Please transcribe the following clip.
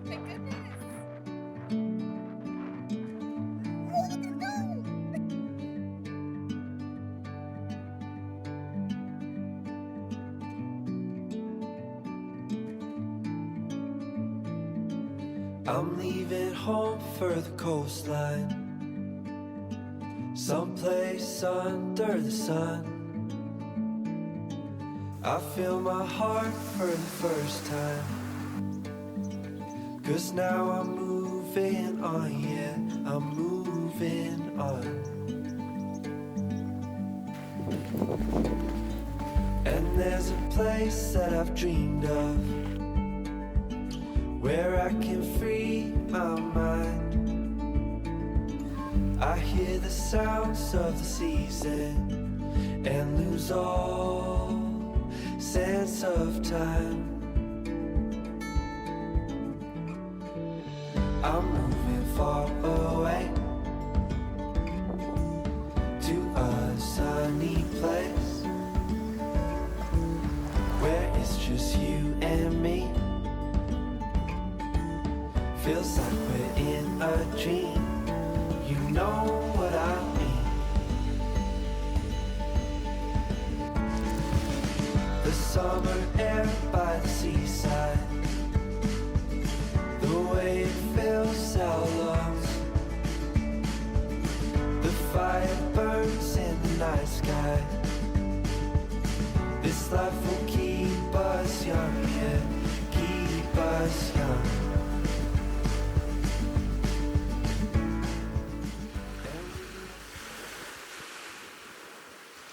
My goodness. Look at it go. I'm leaving home for the coastline, someplace under the sun. I feel my heart for the first time, 'cause now I'm moving on, yeah, I'm moving on. And there's a place that I've dreamed of, where I can free my mind. I hear the sounds of the season and lose all sense of time. I'm moving far away to a sunny place where it's just you and me. Feels like we're in a dream, you know what I mean. The summer air by the seaside, the way it fills our lungs, the fire burns in the night sky.